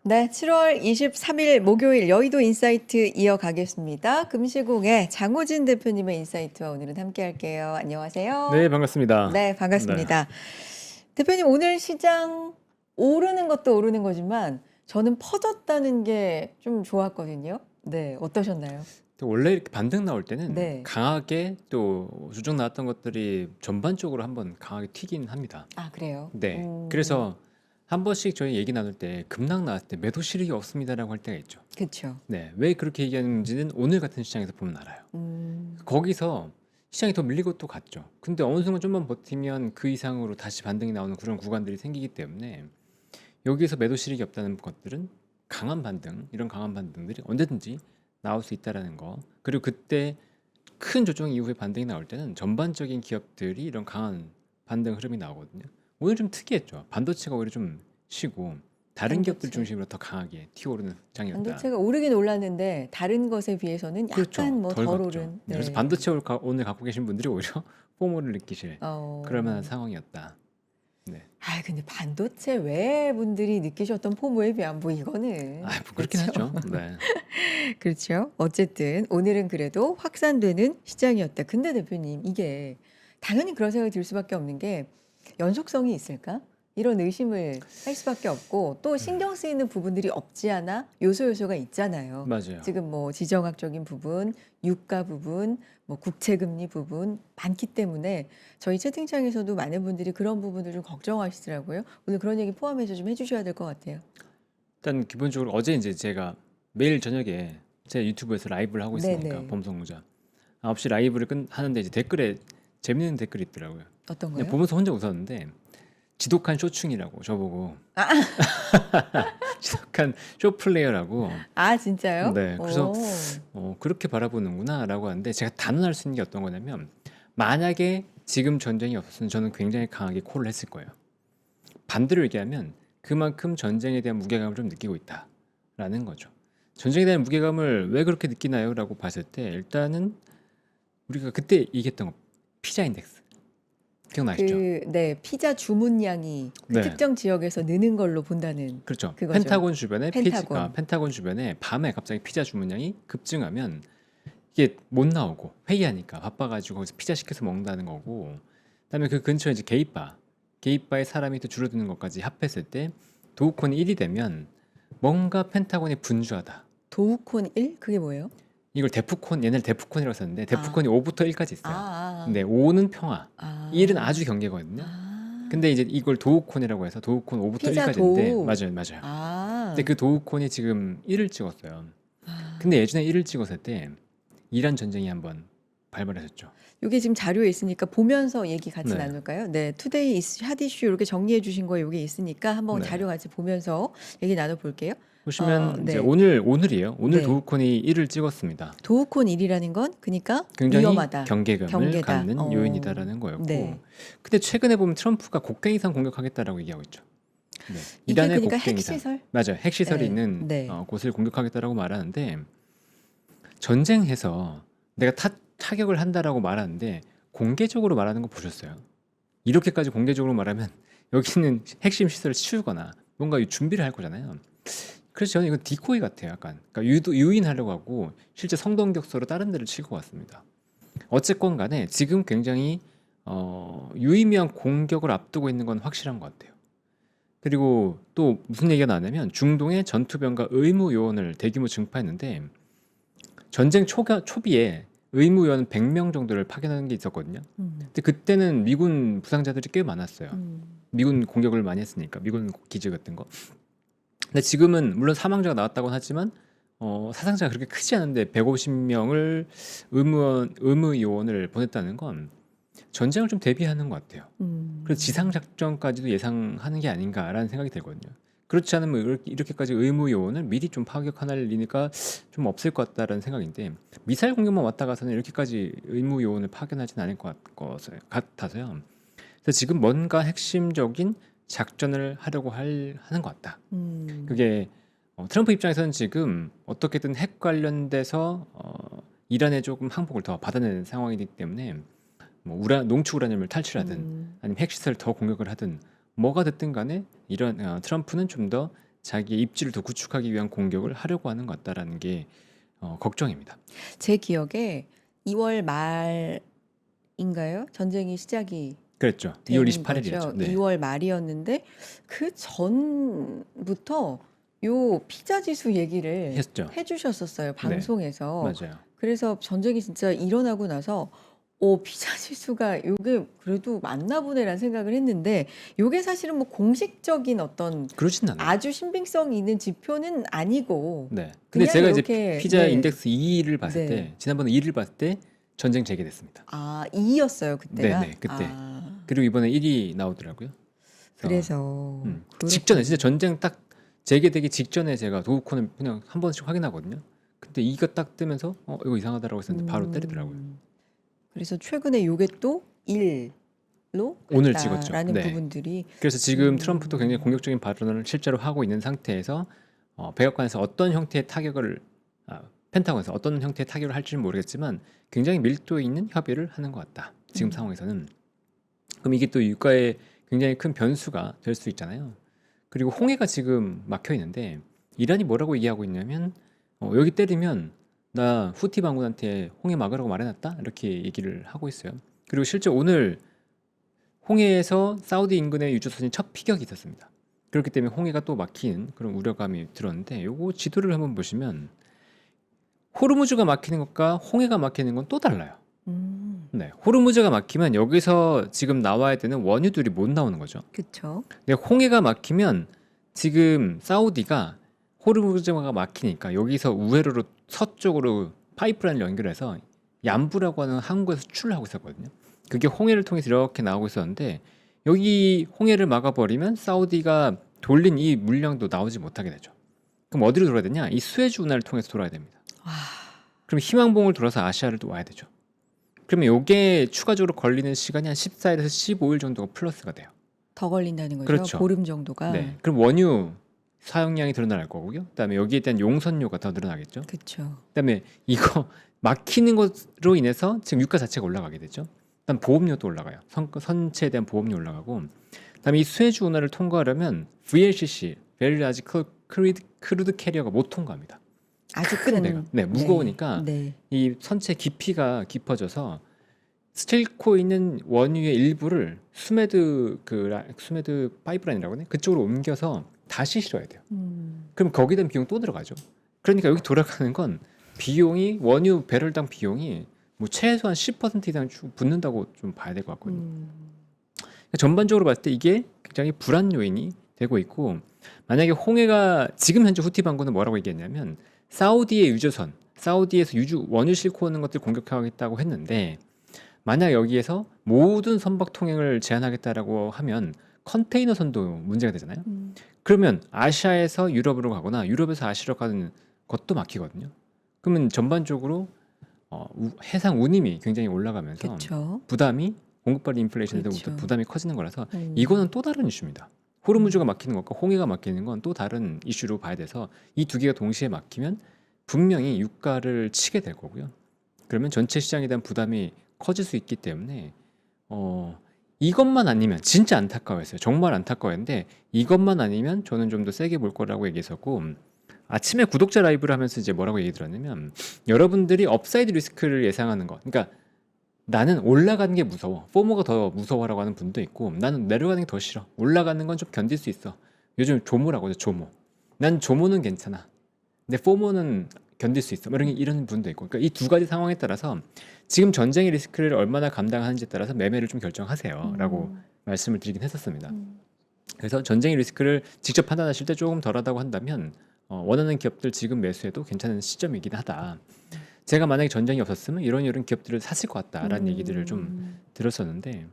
네, 7월 23일 목요일 여의도 인사이트 이어가겠습니다. 금시공의 장호진 대표님의 인사이트와 오늘은 함께 할게요. 안녕하세요. 네, 반갑습니다. 네, 네. 반갑습니다. 대표님, 오늘 시장 오르는 것도 오르는 거지만 저는 퍼졌다는 게 좀 좋았거든요. 네, 어떠셨나요? 또 원래 이렇게 반등 나올 때는 네. 강하게 또 주중 나왔던 것들이 전반적으로 한번 강하게 튀긴 합니다. 아, 그래요? 네. 그래서 한 번씩 저희 얘기 나눌 때 급락 나왔을 때 매도 실익이 없습니다라고 할 때가 있죠. 그쵸. 네. 왜 그렇게 얘기하는지는 오늘 같은 시장에서 보면 알아요. 음, 거기서 시장이 더 밀리고 또 갔죠. 근데 어느 순간 좀만 버티면 그 이상으로 다시 반등이 나오는 그런 구간들이 생기기 때문에 여기서 매도 실익이 없다는 것들은 강한 반등, 이런 강한 반등들이 언제든지 나올 수 있다라는 거. 그리고 그때 큰 조정 이후에 반등이 나올 때는 전반적인 기업들이 이런 강한 반등 흐름이 나오거든요. 오늘 좀 특이했죠. 반도체가 오히려 좀 쉬고 다른 기업들 반도체. 중심으로 더 강하게 튀어오르는 장이었다. 반도체가 오르긴 올랐는데 다른 것에 비해서는 그렇죠. 약간 뭐 덜 덜 갔죠. 오른. 네, 그래서 네. 반도체 오늘 갖고 계신 분들이 오히려 포모를 느끼실 그럴 만한 어. 상황이었다. 네. 아 근데 반도체 외 분들이 느끼셨던 포모에 비하면 뭐 이거는 뭐 그렇긴 그렇죠. 하죠. 네. 그렇죠. 어쨌든 오늘은 그래도 확산되는 시장이었다. 근데 대표님 이게 당연히 그런 생각이 들 수밖에 없는 게 연속성이 있을까? 이런 의심을 할 수밖에 없고 또 신경 쓰이는 부분들이 없지 않아 요소가 있잖아요. 맞아요. 지금 뭐 지정학적인 부분, 유가 부분, 뭐 국채금리 부분 많기 때문에 저희 채팅창에서도 많은 분들이 그런 부분들 좀 걱정하시더라고요. 오늘 그런 얘기 포함해서 좀 해주셔야 될 것 같아요. 일단 기본적으로 어제 이제 제가 매일 저녁에 제 유튜브에서 라이브를 하고 있으니까 네네. 범성무자 9시 라이브를 하는데 이제 댓글에 재밌는 댓글이 있더라고요. 어떤 그냥 거요? 보면서 혼자 웃었는데 지독한 쇼충이라고 저보고 지독한 쇼플레이어라고. 아 진짜요? 네, 그래서 오. 그렇게 바라보는구나라고 하는데 제가 단언할 수 있는 게 어떤 거냐면 만약에 지금 전쟁이 없었으면 저는 굉장히 강하게 콜을 했을 거예요. 반대로 얘기하면 그만큼 전쟁에 대한 무게감을 좀 느끼고 있다라는 거죠. 전쟁에 대한 무게감을 왜 그렇게 느끼나요? 라고 봤을 때 일단은 우리가 그때 얘기했던 거 피자 인덱스 기억나시죠? 네, 피자 주문량이 그 네, 특정 지역에서 느는 걸로 본다는 그렇죠. 그거죠. 펜타곤 주변에 펜타곤. 펜타곤 주변에 밤에 갑자기 피자 주문량이 급증하면 이게 못 나오고 회의하니까 바빠가지고 거기서 피자 시켜서 먹는다는 거고, 그다음에 그 근처에 이제 게이바에 사람이 또 줄어드는 것까지 합했을 때 도우콘이 1이 되면 뭔가 펜타곤이 분주하다. 도우콘 1? 그게 뭐예요? 이걸 데프콘, 옛날 데프콘이라고 썼는데 데프콘이 아, 5부터 1까지 아, 있어요. 아, 근데 5는 평화, 아, 1은 아주 경계거든요. 아, 근데 이제 이걸 도우콘이라고 해서 도우콘 5부터 피자 1까지인데 도우. 맞아요. 근데 아, 그 도우콘이 지금 1을 찍었어요. 아. 근데 예전에 1을 찍었을 때 이란 전쟁이 한번 발발했었죠. 이게 지금 자료에 있으니까 보면서 얘기 같이 네. 나눌까요? 네, 투데이 핫 이슈 이렇게 정리해 주신 거 여기 있으니까 한번 네. 자료 같이 보면서 얘기 나눠볼게요. 보시면 이제 네, 오늘이에요. 오늘 네. 도우콘이 1을 찍었습니다. 도우콘 1이라는 건 그러니까 굉장히 위험하다, 경계감을 경계다. 갖는 요인이다라는 거였고, 네. 근데 최근에 보면 트럼프가 곡괭이산 공격하겠다라고 얘기하고 있죠. 네. 이게 이란의 그러니까 곡괭이산. 핵시설? 맞아요. 핵시설이 네, 있는 네. 곳을 공격하겠다라고 말하는데, 전쟁해서 내가 타격을 한다라고 말하는데 공개적으로 말하는 거 보셨어요? 이렇게까지 공개적으로 말하면 여기는 핵심 시설을 치우거나 뭔가 준비를 할 거잖아요. 그래서 저는 이건 디코이 같아요. 약간 그러니까 유인하려고 하고 실제 성동격서로 다른 데를 칠 것 같습니다. 어쨌건 간에 지금 굉장히 유의미한 공격을 앞두고 있는 건 확실한 것 같아요. 그리고 또 무슨 얘기가 나냐면 중동의 전투병과 의무 요원을 대규모 증파했는데 전쟁 초기에 의무 요원 100명 정도를 파견하는 게 있었거든요. 근데 그때는 미군 부상자들이 꽤 많았어요. 미군 공격을 많이 했으니까 미군 기지 같은 거. 근데 지금은 물론 사망자가 나왔다고는 하지만 사상자가 그렇게 크지 않은데 150명을 의무 요원을 보냈다는 건 전쟁을 좀 대비하는 것 같아요. 그래서 지상 작전까지도 예상하는 게 아닌가라는 생각이 들거든요. 그렇지 않으면 이렇게까지 의무 요원을 미리 좀 파격할 리니까 좀 없을 것 같다라는 생각인데 미사일 공격만 왔다 가서는 이렇게까지 의무 요원을 파견하진 않을 것 같아서요. 그래서 지금 뭔가 핵심적인 작전을 하려고 하는 것 같다. 그게 트럼프 입장에서는 지금 어떻게든 핵 관련돼서 이란에 조금 항복을 더 받아내는 상황이기 때문에 뭐 농축 우라늄을 탈출하든 아니면 핵시설 더 공격을 하든 뭐가 됐든 간에 이런 트럼프는 좀 더 자기의 입지를 더 구축하기 위한 공격을 하려고 하는 것 같다라는 게 걱정입니다. 제 기억에 2월 말인가요? 전쟁이 시작이 그랬죠. 2월 된 28일이었죠. 거죠. 네. 2월 말이었는데 그 전부터 요 피자 지수 얘기를 했죠. 해주셨었어요. 방송에서. 맞아요. 그래서 전쟁이 진짜 일어나고 나서 피자 지수가 요게 그래도 맞나 보네라는 생각을 했는데 요게 사실은 뭐 공식적인 어떤 그러진 않아요. 아주 신빙성 있는 지표는 아니고 네. 근데 그냥 제가 이제 이렇게, 피자 네. 인덱스 2를 봤을 네. 때 지난번에 2를 봤을 때 전쟁 재개됐습니다. 2였어요 그때가. 네네, 그때. 그리고 이번에 1이 나오더라고요. 그래서 직전에 진짜 전쟁 딱 재개되기 직전에 제가 도우콘을 그냥 한 번씩 확인하거든요. 근데 이거 딱 뜨면서 이거 이상하다라고 했었는데 바로 때리더라고요. 그래서 최근에 요게 또 1로 오늘 찍었죠. 라는 네. 부분들이 그래서 지금 트럼프도 굉장히 공격적인 발언을 실제로 하고 있는 상태에서 백악관에서 어떤 형태의 타격을 펜타곤에서 어떤 형태의 타격을 할지는 모르겠지만 굉장히 밀도 있는 협의를 하는 것 같다. 지금 상황에서는. 그럼 이게 또 유가에 굉장히 큰 변수가 될 수 있잖아요. 그리고 홍해가 지금 막혀 있는데 이란이 뭐라고 얘기하고 있냐면 여기 때리면 나 후티 반군한테 홍해 막으라고 말해놨다 이렇게 얘기를 하고 있어요. 그리고 실제 오늘 홍해에서 사우디 인근의 유조선이 첫 피격이 있었습니다. 그렇기 때문에 홍해가 또 막히는 그런 우려감이 들었는데 요거 지도를 한번 보시면 호르무즈가 막히는 것과 홍해가 막히는 건 또 달라요. 네, 호르무즈가 막히면 여기서 지금 나와야 되는 원유들이 못 나오는 거죠. 그렇죠. 근데 홍해가 막히면 지금 사우디가 호르무즈가 막히니까 여기서 우회로로 서쪽으로 파이프라인을 연결해서 얀부라고 하는 항구에서 수출을 하고 있었거든요. 그게 홍해를 통해서 이렇게 나오고 있었는데 여기 홍해를 막아버리면 사우디가 돌린 이 물량도 나오지 못하게 되죠. 그럼 어디로 돌아야 되냐? 이 수에즈 운하를 통해서 돌아야 됩니다. 그럼 희망봉을 돌아서 아시아를 또 와야 되죠. 그러면 이게 추가적으로 걸리는 시간이 한 14일에서 15일 정도가 플러스가 돼요. 더 걸린다는 거죠. 그렇죠. 보름 정도가. 네. 그럼 원유 사용량이 늘어날 거고요. 그다음에 여기에 대한 용선료가 더 늘어나겠죠. 그렇죠. 그다음에 이거 막히는 것으로 인해서 지금 유가 자체가 올라가게 되죠. 그다음 보험료도 올라가요. 선체에 대한 보험료 올라가고. 그다음에 이 수에즈 운하를 통과하려면 VLCC, Very Large Crude Carrier가 못 통과합니다. 아주 큰 데가. 네, 무거우니까 네. 이 선체 깊이가 깊어져서 스틸코 있는 원유의 일부를 수메드 파이프라인이라고 하네. 그쪽으로 옮겨서 다시 실어야 돼요. 그럼 거기에 대한 비용 또 들어가죠. 그러니까 여기 돌아가는 건 비용이 원유 배럴당 비용이 뭐 최소한 10% 이상 붙는다고 좀 봐야 될 것 같거든요. 그러니까 전반적으로 봤을 때 이게 굉장히 불안 요인이 되고 있고 만약에 홍해가 지금 현재 후티 반군은 뭐라고 얘기했냐면 사우디의 유조선, 사우디에서 원유 싣고 오는 것들 공격하겠다고 했는데 만약 여기에서 모든 선박 통행을 제한하겠다라고 하면 컨테이너 선도 문제가 되잖아요. 그러면 아시아에서 유럽으로 가거나 유럽에서 아시아로 가는 것도 막히거든요. 그러면 전반적으로 해상 운임이 굉장히 올라가면서 그쵸. 부담이 공급발 인플레이션에도 그렇죠. 부담이 커지는 거라서 이거는 또 다른 이슈입니다. 호르무즈가 막히는 것과 홍해가 막히는 건 또 다른 이슈로 봐야 돼서 이 두 개가 동시에 막히면 분명히 유가를 치게 될 거고요. 그러면 전체 시장에 대한 부담이 커질 수 있기 때문에 이것만 아니면 진짜 안타까워했어요. 정말 안타까웠는데 이것만 아니면 저는 좀 더 세게 볼 거라고 얘기했었고 아침에 구독자 라이브를 하면서 이제 뭐라고 얘기 들었냐면 여러분들이 업사이드 리스크를 예상하는 거 그러니까 나는 올라가는 게 무서워. 포모가 더 무서워라고 하는 분도 있고 나는 내려가는 게 더 싫어. 올라가는 건 좀 견딜 수 있어. 요즘 조모라고 하죠. 조모. 난 조모는 괜찮아. 근데 포모는 견딜 수 있어. 이런 분도 있고. 그러니까 이 두 가지 상황에 따라서 지금 전쟁의 리스크를 얼마나 감당하는지에 따라서 매매를 좀 결정하세요라고 말씀을 드리긴 했었습니다. 그래서 전쟁의 리스크를 직접 판단하실 때 조금 덜하다고 한다면 원하는 기업들 지금 매수해도 괜찮은 시점이긴 하다. 제가 만약에 전쟁이 없었으면 이런 기업들을 샀을 것 같다라는 얘기들을 좀 들었었는데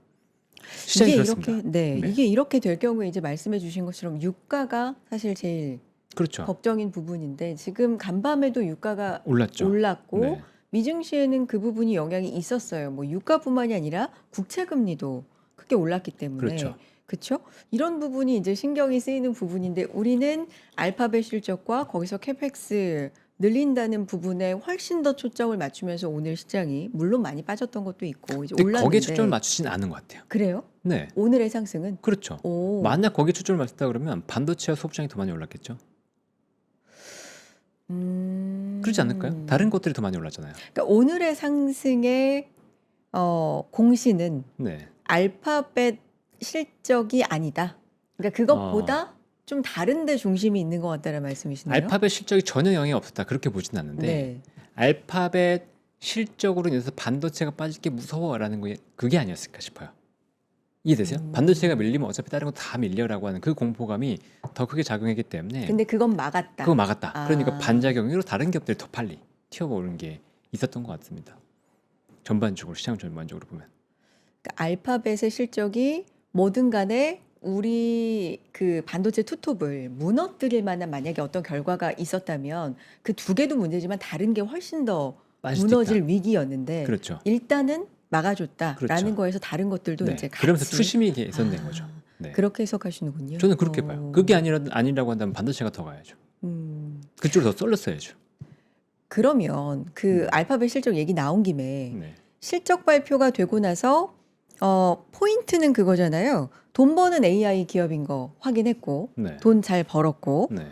시장이 이게 그렇습니다. 이렇게 네. 이게 이렇게 될 경우에 이제 말씀해 주신 것처럼 유가가 사실 제일 그렇죠. 걱정인 부분인데 지금 간밤에도 유가가 올랐죠. 올랐고 네. 미증시에는 그 부분이 영향이 있었어요. 뭐 유가뿐만이 아니라 국채 금리도 크게 올랐기 때문에 그렇죠. 그렇죠? 이런 부분이 이제 신경이 쓰이는 부분인데 우리는 알파벳 실적과 거기서 캐펙스 늘린다는 부분에 훨씬 더 초점을 맞추면서 오늘 시장이 물론 많이 빠졌던 것도 있고 이제 근데 올랐는데 거기에 초점을 맞추진 않은 것 같아요. 그래요? 네, 오늘의 상승은 그렇죠. 오, 만약 거기에 초점을 맞췄다 그러면 반도체와 소비장이 더 많이 올랐겠죠. 그렇지 않을까요? 다른 것들이 더 많이 올랐잖아요. 그러니까 오늘의 상승의 공시는 네. 알파벳 실적이 아니다. 그러니까 그것보다 좀 다른 데 중심이 있는 것 같다는 말씀이시네요. 알파벳 실적이 전혀 영향이 없었다. 그렇게 보진 않는데 네. 알파벳 실적으로 인해서 반도체가 빠질 게 무서워라는 게 그게 아니었을까 싶어요. 이해되세요? 반도체가 밀리면 어차피 다른 거 다 밀려라고 하는 그 공포감이 더 크게 작용했기 때문에 근데 그건 막았다. 그거 막았다. 아. 그러니까 반작용으로 다른 기업들이 더 빨리 튀어오른 게 있었던 것 같습니다. 전반적으로 시장 전반적으로 보면. 그러니까 알파벳의 실적이 뭐든 간에 우리 그 반도체 투톱을 무너뜨릴 만한 만약에 어떤 결과가 있었다면 그 두 개도 문제지만 다른 게 훨씬 더 빠질 수도 무너질 있다. 위기였는데 그렇죠. 일단은 막아줬다라는 그렇죠. 거에서 다른 것들도 네. 이제 같이 그러면서 투심이 개선된 아, 거죠. 네. 그렇게 해석하시는군요. 저는 그렇게 봐요. 그게 아니라고 한다면 반도체가 더 가야죠. 그쪽으로 더 쏠렸어야죠. 그러면 그 알파벳 실적 얘기 나온 김에 네. 실적 발표가 되고 나서 포인트는 그거잖아요. 돈 버는 AI 기업인 거 확인했고 네. 돈 잘 벌었고 네.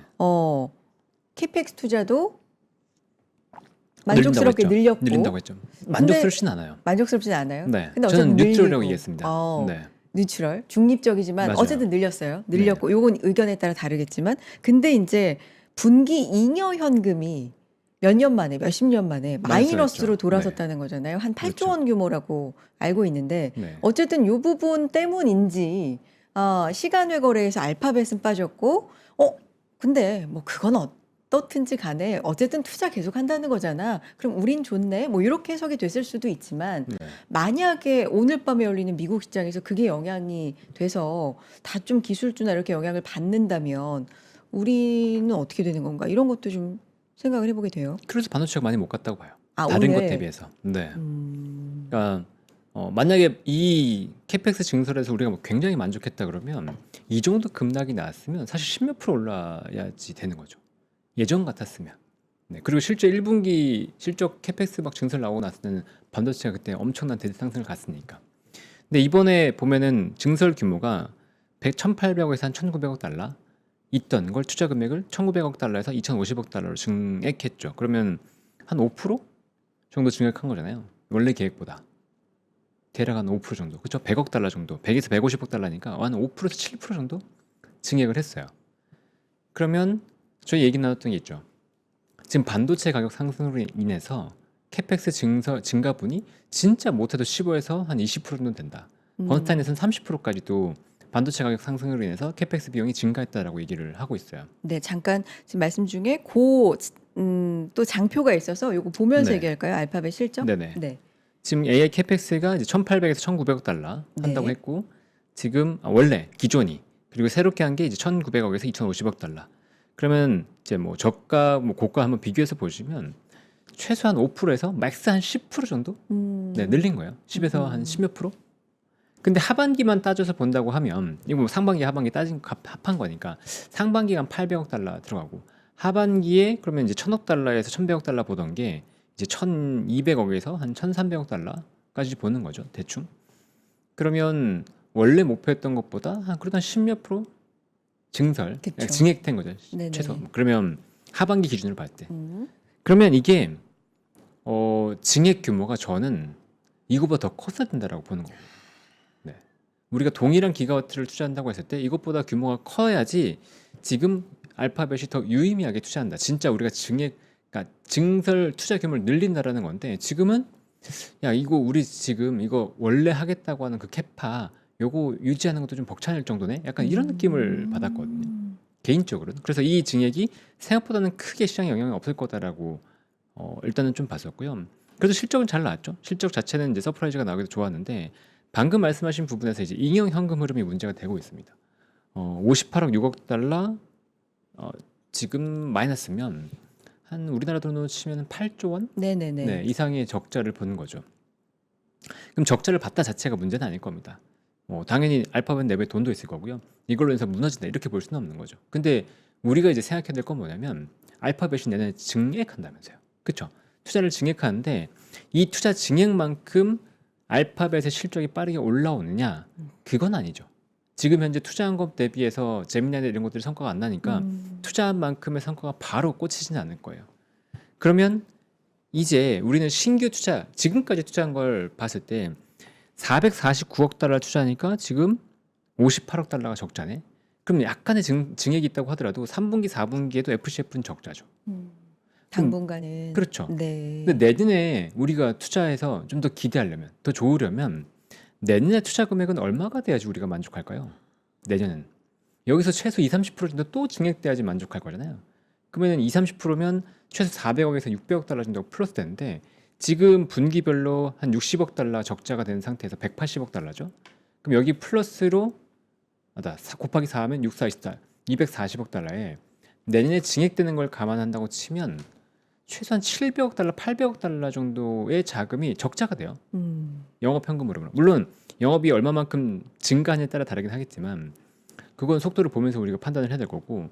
캐펙스 투자도 만족스럽게 늘렸고 늘린다고 했죠. 만족스럽진 않아요. 만족스럽진 않아요. 네. 근데 저는 어쨌든 뉴트럴이라고 늘리고. 얘기했습니다. 네. 뉴트럴, 중립적이지만 맞아요. 어쨌든 늘렸어요. 늘렸고 요건 의견에 따라 다르겠지만 근데 이제 분기 잉여 현금이 몇 년 만에 몇십 년 만에 마이너스로 마이너스였죠. 돌아섰다는 거잖아요. 한 8조 그렇죠. 원 규모라고 알고 있는데 네. 어쨌든 요 부분 때문인지 시간외 거래에서 알파벳은 빠졌고 근데 뭐 그건 어떻든지 간에 어쨌든 투자 계속 한다는 거잖아. 그럼 우린 좋네. 뭐 이렇게 해석이 됐을 수도 있지만 네. 만약에 오늘 밤에 열리는 미국 시장에서 그게 영향이 돼서 다 좀 기술주나 이렇게 영향을 받는다면 우리는 어떻게 되는 건가? 이런 것도 좀 생각을 해보게 돼요. 그래서 반도체가 많이 못 갔다고 봐요. 아, 다른 오늘? 것 대비해서. 네. 음, 그러니까 만약에 이 캐펙스 증설에서 우리가 뭐 굉장히 만족했다 그러면 이 정도 급락이 나왔으면 사실 10몇 프로 올라야지 되는 거죠. 예전 같았으면. 네. 그리고 실제 1분기 실적 캐펙스 막 증설 나오고 났을 때는 반도체가 그때 엄청난 대상승을 갔으니까. 근데 이번에 보면은 증설 규모가 1,800억에서 한 1,900억 달러 있던 걸 투자 금액을 1,900억 달러에서 2,050억 달러로 증액했죠. 그러면 한 5% 정도 증액한 거잖아요. 원래 계획보다. 대략 한 5% 정도. 그렇죠? 100억 달러 정도. 100에서 150억 달러니까 한 5%에서 7% 정도 증액을 했어요. 그러면 저희 얘기 나눴던 게 있죠. 지금 반도체 가격 상승으로 인해서 캐펙스 증가분이 진짜 못해도 15에서 한 20% 정도 된다. 번스타인에서는 30%까지도 반도체 가격 상승으로 인해서 캐펙스 비용이 증가했다라고 얘기를 하고 있어요. 네, 잠깐 지금 말씀 중에 또 장표가 있어서 요거 보면서 네. 얘기할까요? 알파벳 실적? 네네. 네. 지금 AI 캐펙스가 이제 1,800에서 1,900억 달러 한다고 네. 했고 지금 원래 기존이 그리고 새롭게 한 게 이제 1,900억에서 2,050억 달러. 그러면 이제 뭐 저가 뭐 고가 한번 비교해서 보시면 최소한 5%에서 맥스 한 10% 정도 네, 늘린 거예요. 10에서 한 10몇 프로. 근데 하반기만 따져서 본다고 하면 이거 뭐 상반기 하반기 따진 합한 거니까 상반기가 한 800억 달러 들어가고 하반기에 그러면 이제 1,000억 달러에서 1,100억 달러 보던 게 이제 1,200억에서 한 1,300억 달러까지 보는 거죠. 대충. 그러면 원래 목표했던 것보다 그래도 한 10몇 프로 증설, 그쵸. 증액된 거죠. 네네. 최소. 그러면 하반기 기준으로 봤을 때. 그러면 이게 증액 규모가 저는 이거보다 더 컸어야 된다라고 보는 거예요. 네. 우리가 동일한 기가와트를 투자한다고 했을 때 이것보다 규모가 커야지 지금 알파벳이 더 유의미하게 투자한다. 진짜 우리가 그러니까 증설 투자 규모를 늘린다라는 건데 지금은 야 이거 우리 지금 이거 원래 하겠다고 하는 그 캐파 요거 유지하는 것도 좀 벅찬일 정도네. 약간 이런 느낌을 받았거든요. 개인적으로는. 그래서 이 증액이 생각보다는 크게 시장에 영향이 없을 거다라고 일단은 좀 봤었고요. 그래도 실적은 잘 나왔죠. 실적 자체는 이제 서프라이즈가 나오기도 좋았는데 방금 말씀하신 부분에서 이제 잉여 현금 흐름이 문제가 되고 있습니다. 58억 6억 달러 지금 마이너스면 한 우리나라 돈으로 치면 8조 원 네네네. 네, 이상의 적자를 보는 거죠. 그럼 적자를 봤다 자체가 문제는 아닐 겁니다. 당연히 알파벳 내부에 돈도 있을 거고요. 이걸로 해서 무너진다 이렇게 볼 수는 없는 거죠. 근데 우리가 이제 생각해야 될 건 뭐냐면 알파벳이 내년에 증액한다면서요. 그렇죠? 투자를 증액하는데 이 투자 증액만큼 알파벳의 실적이 빠르게 올라오느냐? 그건 아니죠. 지금 현재 투자한 것 대비해서 제미나이나 이런 것들이 성과가 안 나니까 투자한 만큼의 성과가 바로 꽂히지는 않을 거예요. 그러면 이제 우리는 신규 투자, 지금까지 투자한 걸 봤을 때 449억 달러 투자하니까 지금 58억 달러가 적자네. 그럼 약간의 증액이 있다고 하더라도 3분기, 4분기에도 FCF는 적자죠. 당분간은 그렇죠. 네. 근데 내년에 우리가 투자해서 좀 더 기대하려면, 더 좋으려면 내년에 투자 금액은 얼마가 돼야지 우리가 만족할까요? 내년은 여기서 최소 20, 30% 정도 또 증액돼야지 만족할 거잖아요. 그러면 20, 30%면 최소 400억에서 600억 달러 정도 플러스 되는데 지금 분기별로 한 60억 달러 적자가 된 상태에서 180억 달러죠. 그럼 여기 플러스로 곱하기 4하면 6, 4, 24, 240억 달러에 내년에 증액되는 걸 감안한다고 치면 최소한 700억 달러, 800억 달러 정도의 자금이 적자가 돼요. 영업 현금으로. 물론 영업이 얼마만큼 증가하냐에 따라 다르긴 하겠지만 그건 속도를 보면서 우리가 판단을 해야 될 거고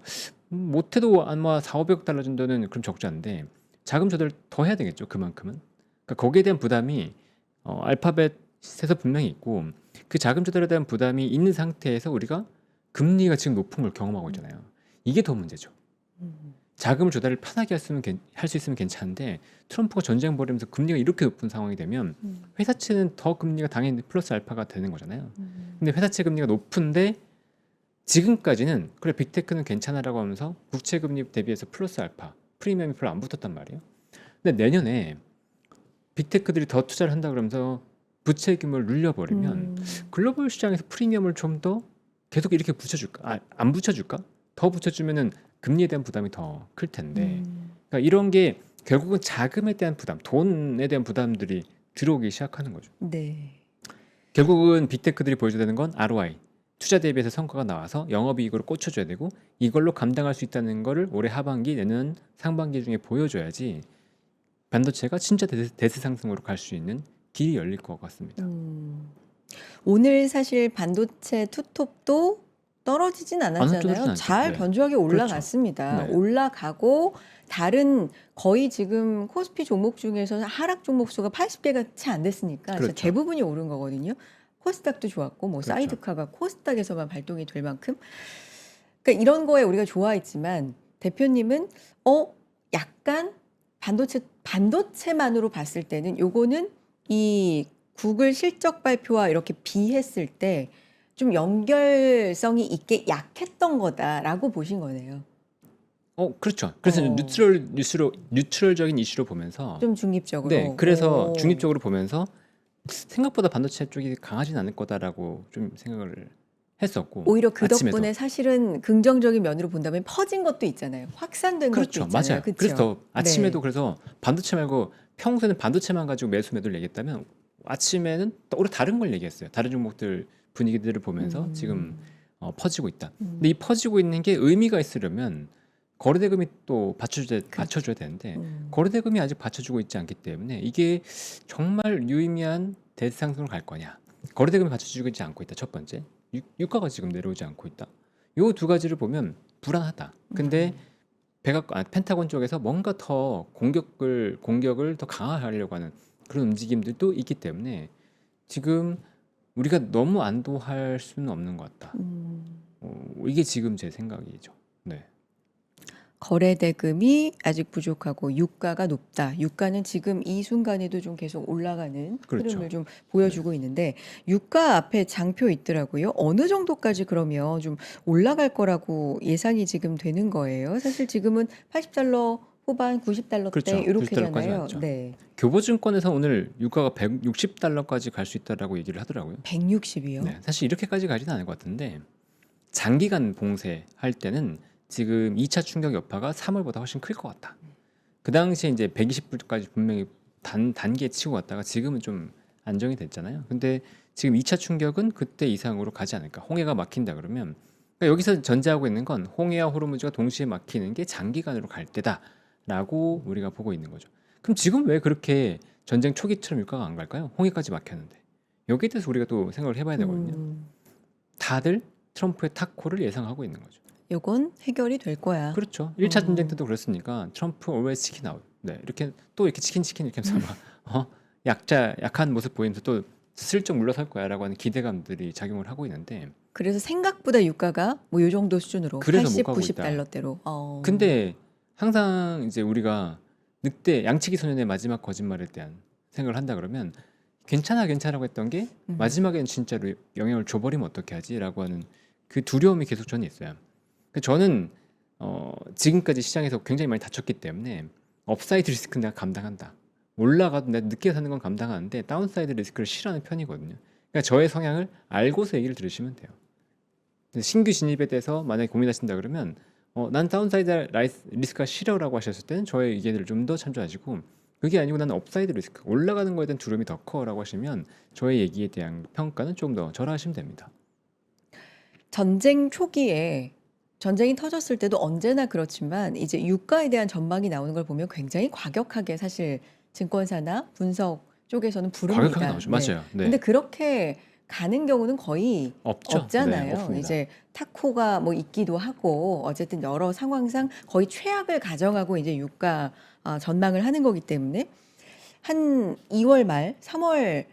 못해도 아마 4, 500억 달러 정도는 그럼 적자인데 자금 조달 더 해야 되겠죠. 그만큼은. 그러니까 거기에 대한 부담이 알파벳에서 분명히 있고 그 자금 조달에 대한 부담이 있는 상태에서 우리가 금리가 지금 높은 걸 경험하고 있잖아요. 이게 더 문제죠. 자금 조달을 편하게 할 수 있으면 괜찮은데 트럼프가 전쟁 벌이면서 금리가 이렇게 높은 상황이 되면 회사채는 더 금리가 당연히 플러스 알파가 되는 거잖아요. 근데 회사채 금리가 높은데 지금까지는 그래 빅테크는 괜찮아라고 하면서 국채 금리 대비해서 플러스 알파 프리미엄이 별로 안 붙었단 말이에요. 근데 내년에 빅테크들이 더 투자를 한다 그러면서 부채 규모를 늘려버리면 글로벌 시장에서 프리미엄을 좀 더 계속 이렇게 붙여줄까? 안 붙여줄까? 더 붙여주면은 금리에 대한 부담이 더 클 텐데 그러니까 이런 게 결국은 자금에 대한 부담, 돈에 대한 부담들이 들어오기 시작하는 거죠. 네. 결국은 빅테크들이 보여줘야 되는 건 ROI, 투자 대비해서 성과가 나와서 영업이익으로 꽂혀줘야 되고 이걸로 감당할 수 있다는 거를 올해 하반기, 내년 상반기 중에 보여줘야지 반도체가 진짜 대세 상승으로 갈 수 있는 길이 열릴 것 같습니다. 오늘 사실 반도체 투톱도 떨어지진 않았잖아요. 떨어지진 않죠. 잘 네. 견조하게 올라갔습니다. 네. 올라가고 다른 거의 지금 코스피 종목 중에서 하락 종목 수가 80개가 채 안 됐으니까 진짜 그렇죠. 대부분이 오른 거거든요. 코스닥도 좋았고 뭐 그렇죠. 사이드카가 코스닥에서만 발동이 될 만큼 그러니까 이런 거에 우리가 좋아했지만 대표님은 약간 반도체만으로 봤을 때는 요거는 이 구글 실적 발표와 이렇게 비했을 때 좀 연결성이 있게 약했던 거다라고 보신 거네요. 그렇죠. 그래서 어. 뉴트럴적인 이슈로 보면서 좀 중립적으로. 네, 그래서 오. 중립적으로 보면서 생각보다 반도체 쪽이 강하진 않을 거다라고 좀 생각을 했었고 오히려 그 아침에도. 덕분에 사실은 긍정적인 면으로 본다면 퍼진 것도 있잖아요. 확산된 그렇죠, 것도 있잖아요. 맞아요. 그쵸? 그래서 더 아침에도 네. 그래서 반도체 말고 평소에는 반도체만 가지고 매도를 얘기했다면 아침에는 또 오히려 다른 걸 얘기했어요. 다른 종목들 분위기들을 보면서 지금 퍼지고 있다. 근데 이 퍼지고 있는 게 의미가 있으려면 거래대금이 또 받쳐줘야 되는데 거래대금이 아직 받쳐주고 있지 않기 때문에 이게 정말 유의미한 대상승으로 갈 거냐. 거래대금이 받쳐주고 있지 않고 있다. 첫 번째. 유가가 지금 내려오지 않고 있다. 요 두 가지를 보면 불안하다. 근데 펜타곤 쪽에서 뭔가 더 공격을 더 강화하려고 하는 그런 움직임들도 있기 때문에 지금 우리가 너무 안도할 수는 없는 것 같다. 이게 지금 제 생각이죠. 네. 거래 대금이 아직 부족하고 유가가 높다. 유가는 지금 이 순간에도 좀 계속 올라가는 그렇죠. 흐름을 좀 보여주고 있는데 유가 앞에 장표 있더라고요. 어느 정도까지 그러면 좀 올라갈 거라고 예상이 지금 되는 거예요. 사실 지금은 80달러 후반 90달러대 그렇죠. 90달러까지 이렇게잖아요. 왔죠. 네. 교보증권에서 오늘 유가가 160달러까지 갈 수 있다라고 얘기를 하더라고요. 160이요. 네, 사실 이렇게까지 가지는 않을 것 같은데 장기간 봉쇄할 때는 지금 2차 충격 여파가 3월보다 훨씬 클 것 같다. 그 당시에 이제 120불까지 분명히 단기에 치고 갔다가 지금은 좀 안정이 됐잖아요. 근데 지금 2차 충격은 그때 이상으로 가지 않을까. 홍해가 막힌다 그러면 그러니까 여기서 전제하고 있는 건 홍해와 호르무즈가 동시에 막히는 게 장기간으로 갈 때다라고 우리가 보고 있는 거죠. 그럼 지금 왜 그렇게 전쟁 초기처럼 유가가 안 갈까요? 홍해까지 막혔는데. 여기에 대해서 우리가 또 생각을 해봐야 되거든요. 다들 트럼프의 타코를 예상하고 있는 거죠. 요건 해결이 될 거야. 그렇죠. 1차 전쟁 때도 그랬으니까 트럼프 always 치킨 아웃. 네, 이렇게 또 이렇게 치킨 이렇게 하면서 막 약한 모습 보이면서 또 슬쩍 물러설 거야라고 하는 기대감들이 작용을 하고 있는데 그래서 생각보다 유가가 뭐 요 정도 수준으로 그래서 80, 못 가고 있다. 90달러대로. 근데 항상 이제 우리가 늑대 양치기 소년의 마지막 거짓말에 대한 생각을 한다 그러면 괜찮아라고 했던 게 마지막에는 진짜로 영향을 줘버리면 어떻게 하지라고 하는 그 두려움이 계속 저는 있어요. 그러니까 저는 지금까지 시장에서 굉장히 많이 다쳤기 때문에 업사이드 리스크는 내가 감당한다. 올라가도 내가 늦게 사는 건 감당하는데 다운사이드 리스크를 싫어하는 편이거든요. 그러니까 저의 성향을 알고서 얘기를 들으시면 돼요. 신규 진입에 대해서 만약에 고민하신다 그러면 난 다운사이드 리스크가 싫어라고 하셨을 때는 저의 의견을 좀 더 참조하시고, 그게 아니고 나는 업사이드 리스크 올라가는 거에 대한 두려움이 더 커라고 하시면 저의 얘기에 대한 평가는 좀 더 절하하시면 됩니다. 전쟁 초기에 전쟁이 터졌을 때도 언제나 그렇지만 이제 유가에 대한 전망이 나오는 걸 보면 굉장히 과격하게 사실 증권사나 분석 쪽에서는 과격하게 부릅니다. 나오죠. 네. 맞아요. 네. 근데 그렇게 가는 경우는 거의 없죠. 네, 없잖아요. 없습니다. 이제 타코가 뭐 있기도 하고 어쨌든 여러 상황상 거의 최악을 가정하고 이제 유가 전망을 하는 거기 때문에 한 2월 말, 3월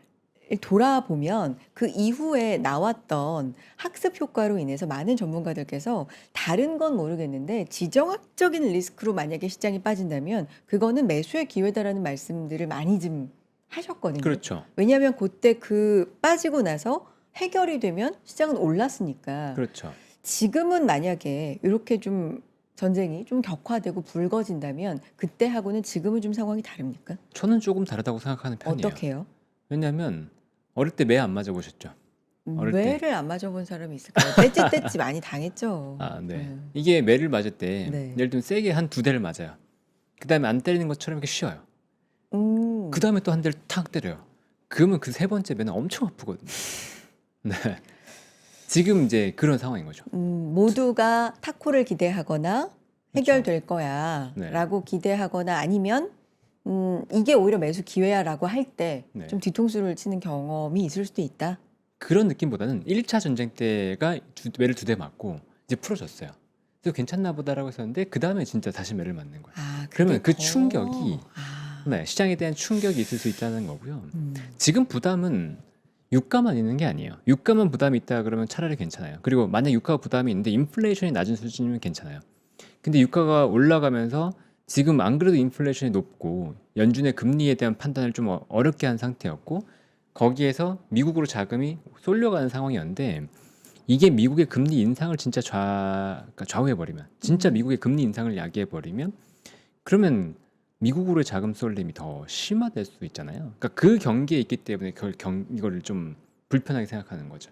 돌아보면 그 이후에 나왔던 학습 효과로 인해서 많은 전문가들께서 다른 건 모르겠는데 지정학적인 리스크로 만약에 시장이 빠진다면 그거는 매수의 기회다라는 말씀들을 많이 좀 하셨거든요. 그렇죠. 왜냐하면 그때 그 빠지고 나서 해결이 되면 시장은 올랐으니까. 그렇죠. 지금은 만약에 이렇게 좀 전쟁이 좀 격화되고 불거진다면 그때하고는 지금은 좀 상황이 다릅니까? 저는 조금 다르다고 생각하는 편이에요. 어떻게요? 왜냐하면 어릴 때 매 안 맞아 보셨죠? 어릴 때. 매를 안 맞아본 사람이 있을까요? 떼찌떼찌 많이 당했죠. 네. 이게 매를 맞을 때 네. 예를 들면 세게 한 2대를 맞아요. 그 다음에 안 때리는 것처럼 이렇게 쉬어요. 그 다음에 또 한 대를 탁 때려요. 그러면 그 세 번째 매는 엄청 아프거든요. 네. 지금 이제 그런 상황인 거죠. 모두가 타코를 기대하거나 해결될 네. 거야라고 기대하거나 아니면 이게 오히려 매수 기회야라고 할 때 네. 좀 뒤통수를 치는 경험이 있을 수도 있다. 그런 느낌보다는 1차 전쟁 때가 매를 2대 맞고 이제 풀어졌어요. 그래서 괜찮나 보다라고 했었는데 그 다음에 진짜 다시 매를 맞는 거예요. 그러면 그게 그 충격이 아. 네, 시장에 대한 충격이 있을 수 있다는 거고요. 음. 지금 부담은 유가만 있는 게 아니에요. 유가만 부담이 있다 그러면 차라리 괜찮아요. 그리고 만약 유가가 부담이 있는데 인플레이션이 낮은 수준이면 괜찮아요. 근데 유가가 올라가면서 지금 안 그래도 인플레이션이 높고 연준의 금리에 대한 판단을 좀 어렵게 한 상태였고 거기에서 미국으로 자금이 쏠려가는 상황이었는데 이게 미국의 금리 인상을 진짜 그러니까 좌우해버리면 진짜 미국의 금리 인상을 야기해버리면 그러면 미국으로의 자금 쏠림이 더 심화될 수 있잖아요. 그러니까 그 경계에 있기 때문에 이거를 좀 불편하게 생각하는 거죠.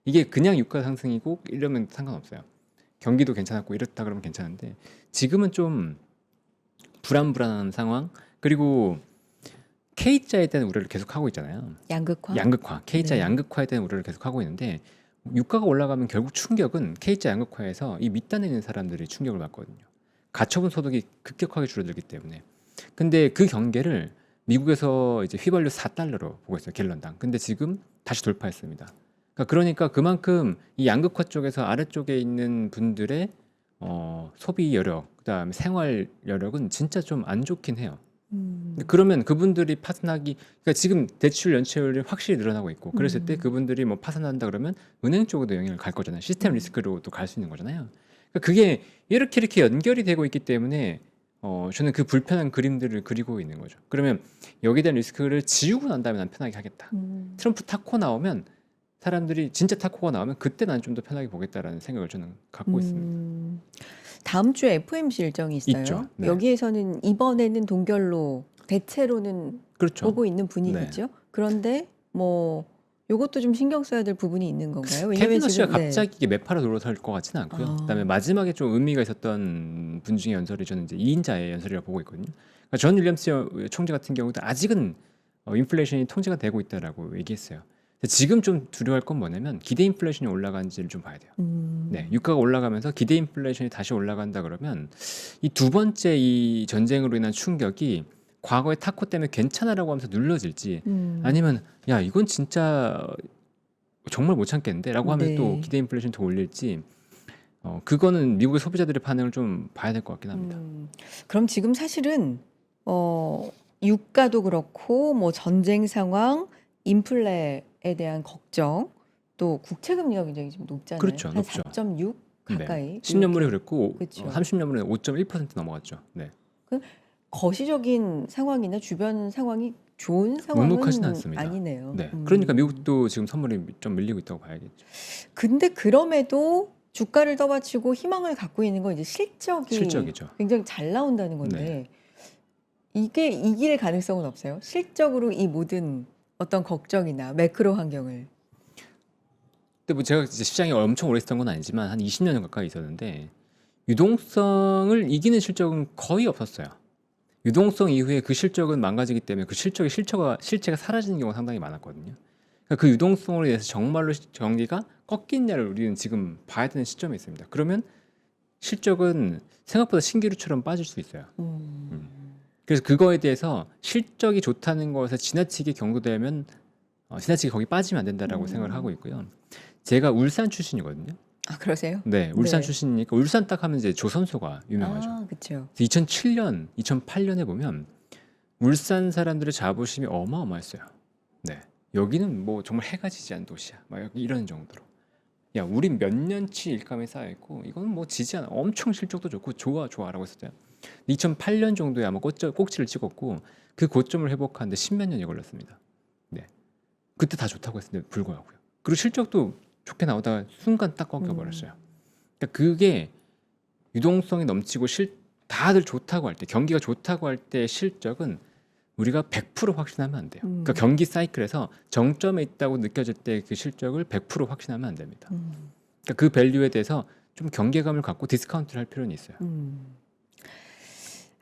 이게 그냥 유가 상승이고 이러면 상관없어요. 경기도 괜찮았고 이렇다 그러면 괜찮은데 지금은 좀 불안한 상황. 그리고 K자에 대한 우려를 계속 하고 있잖아요. 양극화. K자 네. 양극화에 대한 우려를 계속 하고 있는데 유가가 올라가면 결국 충격은 K자 양극화에서 이 밑단에 있는 사람들이 충격을 받거든요. 가처분 소득이 급격하게 줄어들기 때문에. 근데 그 경계를 미국에서 이제 휘발유 4달러로 보고 있어요. 갤런당. 근데 지금 다시 돌파했습니다. 그러니까 그만큼 이 양극화 쪽에서 아래쪽에 있는 분들의 소비 여력, 그다음에 생활 여력은 진짜 좀 안 좋긴 해요. 그러면 그분들이 파산하기, 그러니까 지금 대출 연체율이 확실히 늘어나고 있고 그랬을 때 그분들이 뭐 파산한다 그러면 은행 쪽으로도 영향을 갈 거잖아요. 시스템 리스크로도 갈 수 있는 거잖아요. 그러니까 그게 이렇게 연결이 되고 있기 때문에 저는 그 불편한 그림들을 그리고 있는 거죠. 그러면 여기에 대한 리스크를 지우고 난 다음에 난 편하게 하겠다. 트럼프 타코 나오면 사람들이 진짜 타코가 나오면 그때 난 좀 더 편하게 보겠다라는 생각을 저는 갖고 있습니다. 다음 주에 FOMC 일정이 있어요. 있죠. 네. 여기에서는 이번에는 동결로 대체로는 그렇죠. 보고 있는 분위기죠. 그런데 뭐 이것도 좀 신경 써야 될 부분이 있는 건가요? 케빈 지금 러시가 갑자기 이게 매파로 돌아설 것 같지는 않고요. 그다음에 마지막에 좀 의미가 있었던 분 중에 연설이 저는 이제 2인자의 연설이라고 보고 있거든요. 그러니까 존 윌리엄스 총재 같은 경우도 아직은 인플레이션이 통제가 되고 있다라고 얘기했어요. 지금 좀 두려워할 건 뭐냐면 기대 인플레이션이 올라가는지를 좀 봐야 돼요. 네, 유가가 올라가면서 기대 인플레이션이 다시 올라간다 그러면 이 두 번째 이 전쟁으로 인한 충격이 과거의 타코 때문에 괜찮아라고 하면서 눌러질지 아니면 야 이건 진짜 정말 못 참겠는데 라고 하면 네. 또 기대 인플레이션 더 올릴지 그거는 미국의 소비자들의 반응을 좀 봐야 될 것 같긴 합니다. 그럼 지금 사실은 유가도 그렇고 뭐 전쟁 상황, 인플레에 대한 걱정, 또 국채 금리가 굉장히 지금 높잖아요. 그렇죠, 한 높죠. 4.6 가까이. 네. 10년물이 그랬고 그렇죠. 30년물에 5.1% 넘어갔죠. 네. 거시적인 상황이나 주변 상황이 좋은 상황은 묵묵하진 않습니다. 아니네요. 네. 그러니까 미국도 지금 선물이 좀 밀리고 있다고 봐야겠죠. 근데 그럼에도 주가를 떠받치고 희망을 갖고 있는 건 이제 실적이 실적이죠. 굉장히 잘 나온다는 건데 이게 이길 가능성은 없어요. 실적으로 이 모든 어떤 걱정이나 매크로 환경을. 근데 뭐 제가 이제 시장에 엄청 오래 있었던 건 아니지만 한 20년 가까이 있었는데 유동성을 이기는 실적은 거의 없었어요. 유동성 이후에 그 실적은 망가지기 때문에 그 실적의 실체가 사라지는 경우가 상당히 많았거든요. 그러니까 그 유동성으로 인해서 정말로 경기가 꺾이냐를 우리는 지금 봐야 되는 시점에 있습니다. 그러면 실적은 생각보다 신기루처럼 빠질 수 있어요. 그래서 그거에 대해서 실적이 좋다는 것에 지나치게 경고되면 지나치게 거기 빠지면 안 된다라고 생각을 하고 있고요. 제가 울산 출신이거든요. 아, 그러세요? 네, 울산 네. 출신이니까 울산 딱 하면 이제 조선소가 유명하죠. 아, 그렇죠. 2007년, 2008년에 보면 울산 사람들의 자부심이 어마어마했어요. 네, 여기는 뭐 정말 해가 지지 않은 도시야. 막 이런 정도로. 야, 우린 몇 년치 일감이 쌓여 있고 이건 뭐 지지 않아. 엄청 실적도 좋고 좋아라고 했었어요. 2008년 정도에 아마 꼭지를 찍었고 그 고점을 회복하는데 10몇 년이 걸렸습니다. 네, 그때 다 좋다고 했는데 불구하고요. 그리고 실적도 좋게 나오다가 순간 딱 꺾여버렸어요. 그러니까 그게 유동성이 넘치고 다들 좋다고 할 때, 경기가 좋다고 할 때 실적은 우리가 100% 확신하면 안 돼요. 그러니까 경기 사이클에서 정점에 있다고 느껴질 때 그 실적을 100% 확신하면 안 됩니다. 그러니까 그 밸류에 대해서 좀 경계감을 갖고 디스카운트를 할 필요는 있어요.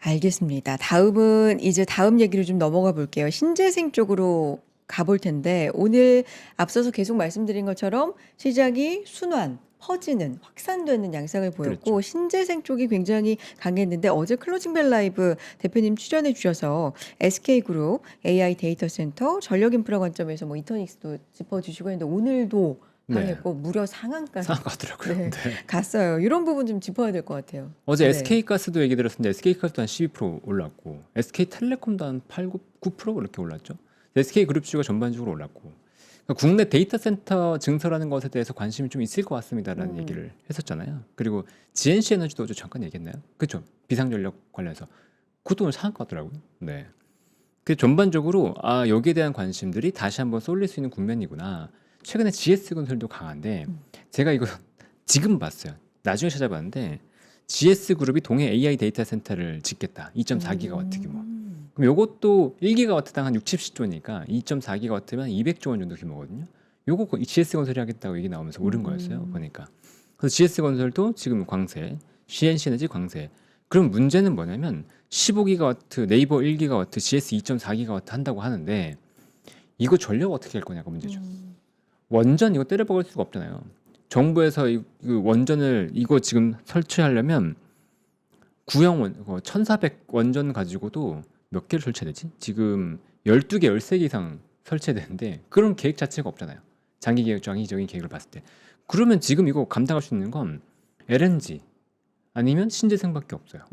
알겠습니다. 다음 얘기를 좀 넘어가 볼게요. 신재생 쪽으로 가볼 텐데 오늘 앞서서 계속 말씀드린 것처럼 시장이 순환, 퍼지는, 확산되는 양상을 보였고 그렇죠. 신재생 쪽이 굉장히 강했는데 어제 클로징벨 라이브 대표님 출연해 주셔서 SK그룹, AI 데이터 센터, 전력 인프라 관점에서 뭐 이터닉스도 짚어주시고 했는데 오늘도 강했고 무려 상한가까지 상한가더라고요. 네, 네. 갔어요. 이런 부분 좀 짚어야 될 것 같아요. 어제 네. SK가스도 얘기 들었는데 SK가스도 한 12% 올랐고 SK텔레콤도 한 8, 9% 이렇게 올랐죠. SK그룹주가 전반적으로 올랐고 그러니까 국내 데이터 센터 증설하는 것에 대해서 관심이 좀 있을 것 같습니다라는 얘기를 했었잖아요. 그리고 GNC 에너지도 어제 잠깐 얘기했나요? 그렇죠. 비상전력 관련해서 그것도 오늘 상한가더라고요. 네. 그 전반적으로 여기에 대한 관심들이 다시 한번 쏠릴 수 있는 국면이구나. 최근에 GS건설도 강한데 제가 이거 지금 봤어요. 나중에 찾아봤는데 GS그룹이 동해 AI 데이터 센터를 짓겠다. 2.4기가와트 규모. 그럼 요것도 1기가와트당 한 60조니까 2.4기가와트면 200조 원 정도 규모거든요. 요거 GS건설이 하겠다고 얘기 나오면서 오른 거였어요. 보니까. 그래서 GS건설도 지금 광세, CNC에너지 광세. 그럼 문제는 뭐냐면 15기가와트, 네이버 1기가와트, GS 2.4기가와트 한다고 하는데 이거 전력 어떻게 할 거냐가 문제죠. 원전 이거 때려박을 수가 없잖아요. 정부에서 그 원전을 이거 지금 설치하려면 구형 1,400 원전 가지고도 몇 개를 설치해야 되지? 지금 12개, 13개 이상 설치해야 되는데 그런 계획 자체가 없잖아요. 장기적인 계획을 봤을 때. 그러면 지금 이거 감당할 수 있는 건 LNG 아니면 신재생밖에 없어요.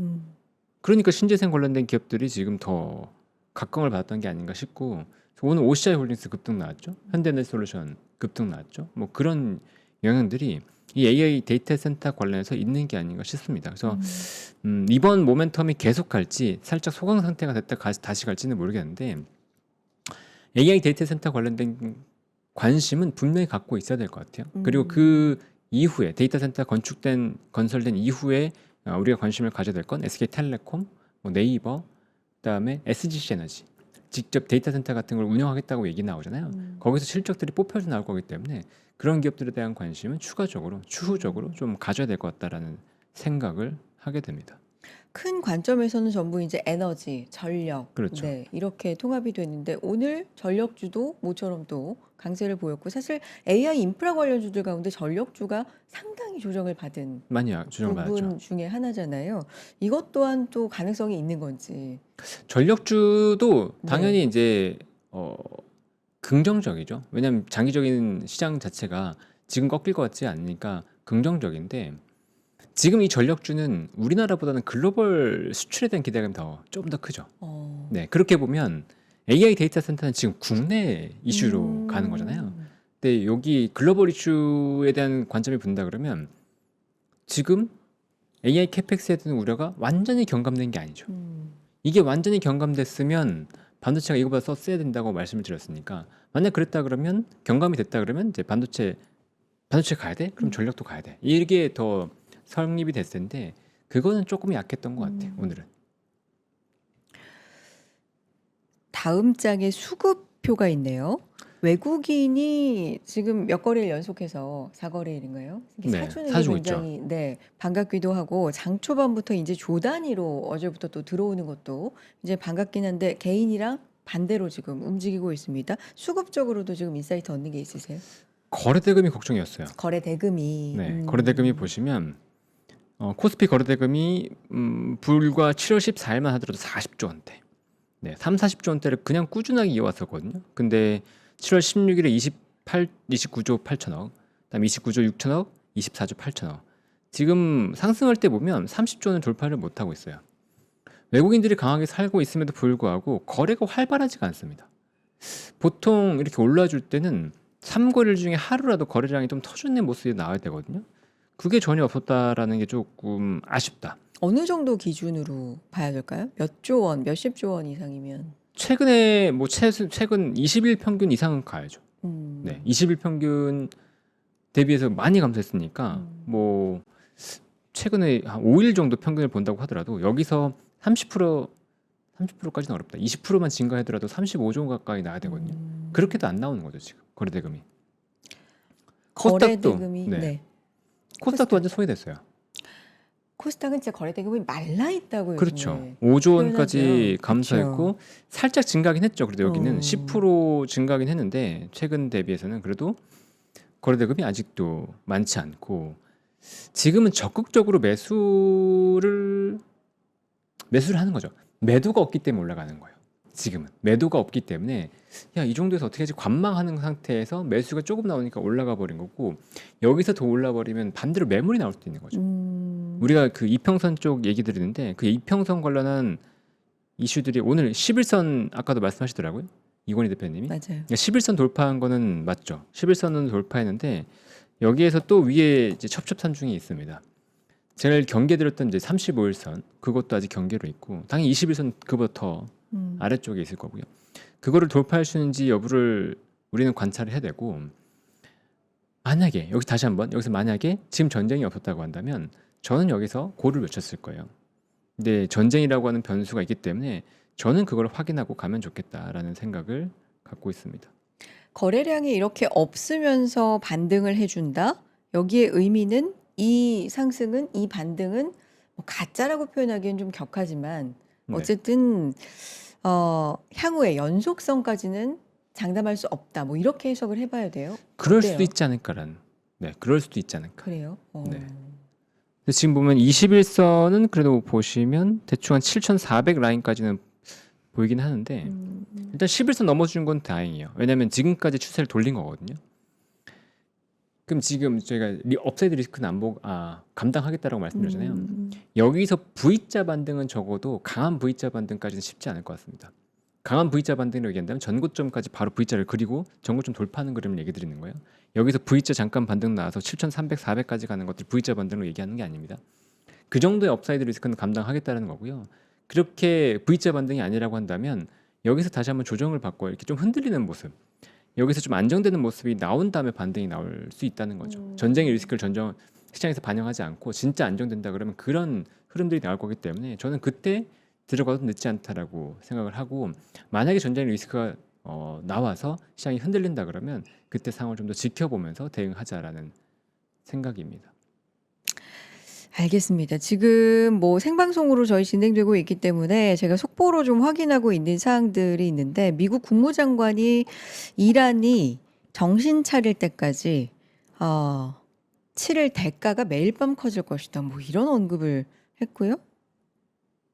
그러니까 신재생 관련된 기업들이 지금 더 각광을 받았던 게 아닌가 싶고 오늘 OCI 홀딩스 급등 나왔죠. 현대에너지솔루션 급등 나왔죠. 뭐 그런 영향들이 이 AI 데이터 센터 관련해서 있는 게 아닌가 싶습니다. 그래서 이번 모멘텀이 계속 갈지 살짝 소강 상태가 됐다 다시 갈지는 모르겠는데 AI 데이터 센터 관련된 관심은 분명히 갖고 있어야 될 것 같아요. 그리고 그 이후에 데이터 센터 건설된 이후에 우리가 관심을 가져야 될 건 SK텔레콤, 뭐 네이버, 그다음에 SGC 에너지 직접 데이터 센터 같은 걸 운영하겠다고 얘기 나오잖아요. 거기서 실적들이 뽑혀서 나올 거기 때문에 그런 기업들에 대한 관심은 추후적으로 좀 가져야 될 것 같다라는 생각을 하게 됩니다. 큰 관점에서는 전부 이제 에너지, 전력, 그렇죠. 네, 이렇게 통합이 됐는데 오늘 전력주도 모처럼 또 강세를 보였고 사실 AI 인프라 관련주들 가운데 전력주가 상당히 조정을 받은 많이 조정을 받았죠. 부분 중에 하나잖아요. 이것 또한 또 가능성이 있는 건지. 전력주도 네. 당연히 이제 긍정적이죠. 왜냐하면 장기적인 시장 자체가 지금 꺾일 것 같지 않으니까 긍정적인데 지금 이 전력주는 우리나라보다는 글로벌 수출에 대한 기대감이 좀 더 크죠. 네, 그렇게 보면 AI 데이터 센터는 지금 국내 이슈로 가는 거잖아요. 근데 여기 글로벌 이슈에 대한 관점이 분다 그러면 지금 AI 캐펙스에 대한 우려가 완전히 경감된 게 아니죠. 이게 완전히 경감됐으면 반도체가 이거보다 더 써야 된다고 말씀을 드렸으니까 만약 그랬다 그러면 경감이 됐다 그러면 이제 반도체 가야 돼? 그럼 전력도 가야 돼. 이게 더 성립이 됐을 텐데 그거는 조금 약했던 것 같아요. 오늘은. 다음 장에 수급표가 있네요. 외국인이 지금 몇 거래일 연속해서 4거래일인가요? 이게 네, 사주는 게 사주고 있죠. 굉장히 반갑기도 하고 장 초반부터 이제 조 단위로 어제부터 또 들어오는 것도 이제 반갑긴 한데 개인이랑 반대로 지금 움직이고 있습니다. 수급적으로도 지금 인사이트 얻는 게 있으세요? 거래 대금이 걱정이었어요. 거래 대금이 네, 거래 대금이 보시면 코스피 거래 대금이 불과 7월 14일만 하더라도 40조 원대. 네, 3, 40조 원대를 그냥 꾸준하게 이어왔었거든요. 근데 7월 16일에 29조 8천억, 그다음 29조 6천억, 24조 8천억. 지금 상승할 때 보면 30조는 돌파를 못 하고 있어요. 외국인들이 강하게 살고 있음에도 불구하고 거래가 활발하지가 않습니다. 보통 이렇게 올라줄 때는 3거래일 중에 하루라도 거래량이 좀 터주는 모습이 나와야 되거든요. 그게 전혀 없었다라는 게 조금 아쉽다. 어느 정도 기준으로 봐야 될까요? 몇 조 원, 몇십 조 원 이상이면 최근에 최근 20일 평균 이상은 가야죠. 음, 네, 20일 평균 대비해서 많이 감소했으니까 뭐 최근에 한 5일 정도 평균을 본다고 하더라도 여기서 30%까지는 어렵다. 20%만 증가하더라도 35조 가까이 나야 되거든요. 그렇게도 안 나오는 거죠 지금 거래 대금이. 거래 코스닥도 대금이 네. 코스닥도 완전 소외됐어요. 코스닥은 진짜 거래 대금이 말라 있다고 그렇죠. 요즘에 5조 원까지 표현하죠. 감소했고 그렇죠. 살짝 증가하긴 했죠. 그래도 여기는 어. 10% 증가하긴 했는데 최근 대비해서는 그래도 거래 대금이 아직도 많지 않고 지금은 적극적으로 매수를 하는 거죠. 매도가 없기 때문에 올라가는 거예요. 지금은 매도가 없기 때문에 야, 이 정도에서 어떻게 하지? 관망하는 상태에서 매수가 조금 나오니까 올라가 버린 거고 여기서 더 올라 버리면 반대로 매물이 나올 수도 있는 거죠. 우리가 그 이평선 쪽 얘기 드리는데 그 이평선 관련한 이슈들이 오늘 11선 아까도 말씀하시더라고요. 이건희 대표님이. 맞아요. 그러니까 11선 돌파한 거는 맞죠. 11선은 돌파했는데 여기에서 또 위에 이제 첩첩산중이 있습니다. 제일 경계드렸던 이제 35일선 그것도 아직 경계로 있고 당연히 21선 그보다 더 아래쪽에 있을 거고요. 그거를 돌파할 수 있는지 여부를 우리는 관찰을 해야 되고 만약에 여기 다시 한번 여기서 만약에 지금 전쟁이 없었다고 한다면 저는 여기서 고를 외쳤을 거예요. 근데 전쟁이라고 하는 변수가 있기 때문에 저는 그걸 확인하고 가면 좋겠다라는 생각을 갖고 있습니다. 거래량이 이렇게 없으면서 반등을 해준다. 여기에 의미는 이 상승은 이 반등은 뭐 가짜라고 표현하기엔 좀 격하지만 네. 어쨌든 향후에 연속성까지는 장담할 수 없다. 뭐 이렇게 해석을 해봐야 돼요. 그럴 어때요? 수도 있지 않을까라는. 네, 그럴 수도 있지 않을까. 그래요. 네. 근데 지금 보면 21선은 그래도 보시면 대충 한 7,400 라인까지는 보이긴 하는데 일단 11선 넘어준 건 다행이에요. 왜냐하면 지금까지 추세를 돌린 거거든요. 그럼 지금 저희가 업사이드 리스크는 감당하겠다라고 말씀드렸잖아요. 여기서 V자 반등은 적어도 강한 V자 반등까지는 쉽지 않을 것 같습니다. 강한 V자 반등을 얘기한다면 전고점까지 바로 V자를 그리고 전고점 돌파하는 그림을 얘기 드리는 거예요. 여기서 V자 잠깐 반등 나와서 7,300, 400까지 가는 것들 V자 반등으로 얘기하는 게 아닙니다. 그 정도의 업사이드 리스크는 감당하겠다는 거고요. 그렇게 V자 반등이 아니라고 한다면 여기서 다시 한번 조정을 받고 이렇게 좀 흔들리는 모습, 여기서 좀 안정되는 모습이 나온 다음에 반등이 나올 수 있다는 거죠. 전쟁의 리스크를 시장에서 반영하지 않고 진짜 안정된다 그러면 그런 흐름들이 나올 거기 때문에 저는 그때 들어가도 늦지 않다라고 생각을 하고 만약에 전쟁의 리스크가 나와서 시장이 흔들린다 그러면 그때 상황을 좀 더 지켜보면서 대응하자라는 생각입니다. 알겠습니다. 지금 뭐 생방송으로 저희 진행되고 있기 때문에 제가 속보로 좀 확인하고 있는 사항들이 있는데 미국 국무장관이 이란이 정신 차릴 때까지 치를 대가가 매일 밤 커질 것이다. 뭐 이런 언급을 했고요.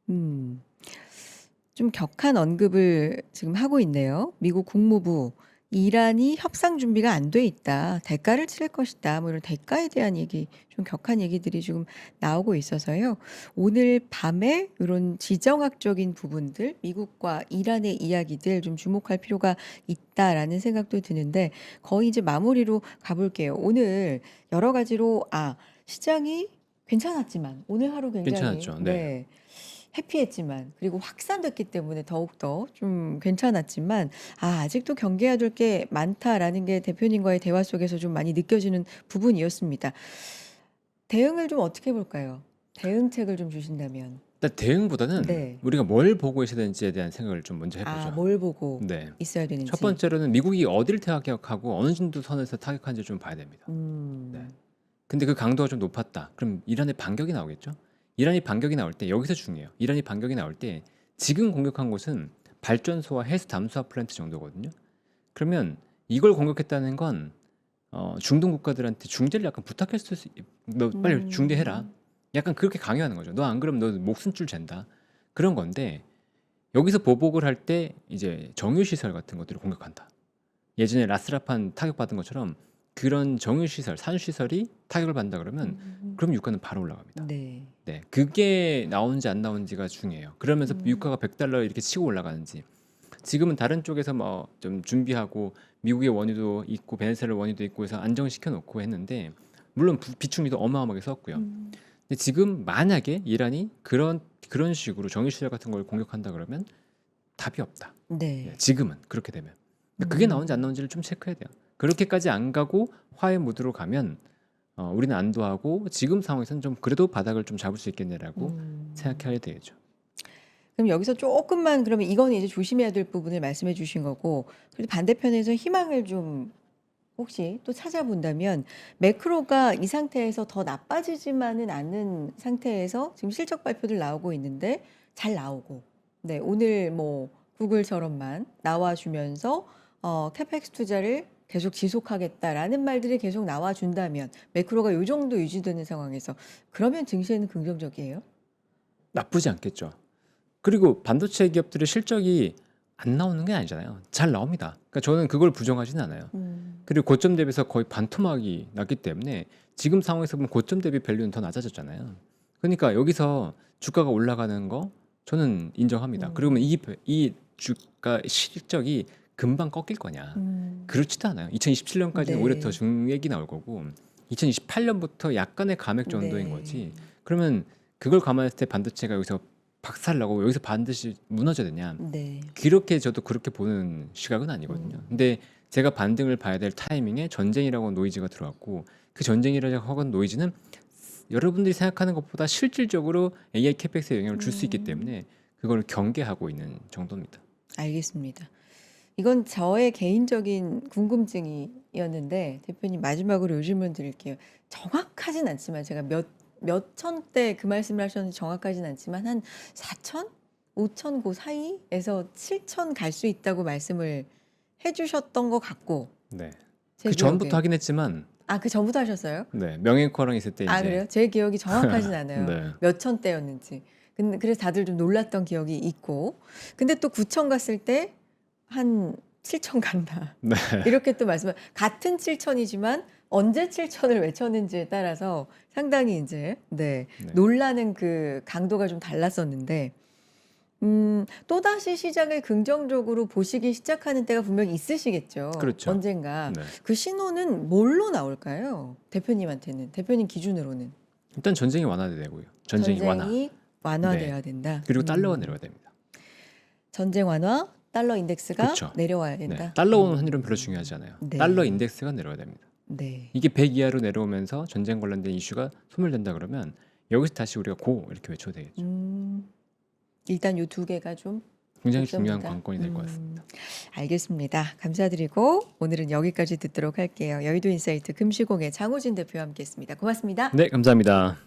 좀 격한 언급을 지금 하고 있네요. 미국 국무부 이란이 협상 준비가 안 돼 있다. 대가를 치를 것이다. 뭐 이런 대가에 대한 얘기, 좀 격한 얘기들이 지금 나오고 있어서요. 오늘 밤에 이런 지정학적인 부분들, 미국과 이란의 이야기들 좀 주목할 필요가 있다라는 생각도 드는데 거의 이제 마무리로 가볼게요. 오늘 여러 가지로 시장이 괜찮았지만 오늘 하루 굉장히 괜찮았죠. 네. 해피했지만 그리고 확산됐기 때문에 더욱더 좀 괜찮았지만 아직도 경계해야 될 게 많다라는 게 대표님과의 대화 속에서 좀 많이 느껴지는 부분이었습니다. 대응을 좀 어떻게 볼까요? 대응책을 좀 주신다면. 일단 대응보다는 네. 우리가 뭘 보고 있어야 되는지에 대한 생각을 좀 먼저 해보죠. 뭘 보고 네. 있어야 되는지. 첫 번째로는 미국이 어디를 타격하고 어느 정도 선에서 타격하는지 좀 봐야 됩니다. 네. 근데 그 강도가 좀 높았다. 그럼 이란의 반격이 나오겠죠? 이란이 반격이 나올 때 여기서 중요해요. 이란이 반격이 나올 때 지금 공격한 곳은 발전소와 해수 담수화 플랜트 정도거든요. 그러면 이걸 공격했다는 건 중동 국가들한테 중재를 약간 부탁할 수 있어. 너 빨리 중재해라. 약간 그렇게 강요하는 거죠. 너 안 그러면 너 목숨줄 잰다. 그런 건데 여기서 보복을 할 때 이제 정유시설 같은 것들을 공격한다. 예전에 라스라판 타격받은 것처럼 그런 정유시설, 산유시설이 타격을 받는다 그러면 그럼 유가는 바로 올라갑니다. 네. 네, 그게 나오는지 안 나오는지가 중요해요. 그러면서 유가가 100달러 이렇게 치고 올라가는지. 지금은 다른 쪽에서 뭐 좀 준비하고 미국의 원유도 있고 베네수엘라 원유도 있고 해서 안정시켜 놓고 했는데 물론 비축미도 어마어마하게 썼고요. 근데 지금 만약에 이란이 그런 식으로 정유시설 같은 걸 공격한다 그러면 답이 없다. 네. 네, 지금은 그렇게 되면 그게 나오는지 안 나오는지를 좀 체크해야 돼요. 그렇게까지 안 가고 화해 모드로 가면 우리는 안도하고 지금 상황에서는 좀 그래도 바닥을 좀 잡을 수 있겠네라고 생각해야 되겠죠. 그럼 여기서 조금만 그러면 이거는 이제 조심해야 될 부분을 말씀해 주신 거고 그리고 반대편에서 희망을 좀 혹시 또 찾아본다면 매크로가 이 상태에서 더 나빠지지만은 않는 상태에서 지금 실적 발표들 나오고 있는데 잘 나오고 네 오늘 뭐 구글처럼만 나와주면서 캐펙스 투자를 계속 지속하겠다라는 말들이 계속 나와준다면 매크로가 이 정도 유지되는 상황에서 그러면 증시에는 긍정적이에요? 나쁘지 않겠죠. 그리고 반도체 기업들의 실적이 안 나오는 게 아니잖아요. 잘 나옵니다. 그러니까 저는 그걸 부정하지는 않아요. 그리고 고점 대비해서 거의 반토막이 났기 때문에 지금 상황에서 보면 고점 대비 밸류는 더 낮아졌잖아요. 그러니까 여기서 주가가 올라가는 거 저는 인정합니다. 그러면 이 주가 실적이 금방 꺾일 거냐? 그렇지도 않아요. 2027년까지는 네. 오히려 더 증액이 나올 거고 2028년부터 약간의 감액 정도인 네. 거지. 그러면 그걸 감안했을 때 반도체가 여기서 박살나고 여기서 반드시 무너져야 되냐? 네. 그렇게 저도 그렇게 보는 시각은 아니거든요. 근데 제가 반등을 봐야 될 타이밍에 전쟁이라고 노이즈가 들어왔고 그 전쟁이라고 하는 노이즈는 여러분들이 생각하는 것보다 실질적으로 AI 캐펙스에 영향을 줄 수 있기 때문에 그걸 경계하고 있는 정도입니다. 알겠습니다. 이건 저의 개인적인 궁금증이었는데 대표님 마지막으로 요 질문 드릴게요. 정확하진 않지만 제가 몇 천대 그 말씀을 하셨는데 정확하진 않지만 한 4천? 5천 그 사이에서 7천 갈 수 있다고 말씀을 해주셨던 것 같고 네. 제 그 기억에. 전부터 하긴 했지만 그 전부터 하셨어요? 네, 명예코랑 있을 때 이제 그래요? 제 기억이 정확하진 않아요. 네. 몇 천대였는지. 근데 그래서 다들 좀 놀랐던 기억이 있고. 근데 또 9천 갔을 때 한 7천 간다. 네. 이렇게 또 같은 7천이지만 언제 7천을 외쳤는지에 따라서 상당히 이제 네. 놀라는 그 강도가 좀 달랐었는데 또다시 시장을 긍정적으로 보시기 시작하는 때가 분명히 있으시겠죠. 그렇죠. 언젠가. 네. 그 신호는 뭘로 나올까요? 대표님한테는. 대표님 기준으로는. 일단 전쟁이 완화되고요. 전쟁이 완화. 완화돼야 된다. 그리고 달러가 내려야 됩니다. 전쟁 완화, 달러 인덱스가 그렇죠. 내려와야 네. 된다. 달러 오는 환율은 별로 중요하지 않아요. 네. 달러 인덱스가 내려야 됩니다. 네. 이게 100 이하로 내려오면서 전쟁 관련된 이슈가 소멸된다 그러면 여기서 다시 우리가 고 이렇게 외쳐도 되겠죠. 일단 요 두 개가 좀 굉장히 요점이다. 중요한 관건이 될 것 같습니다. 알겠습니다. 감사드리고 오늘은 여기까지 듣도록 할게요. 여의도 인사이트 금시공의 장호진 대표와 함께했습니다. 고맙습니다. 네, 감사합니다.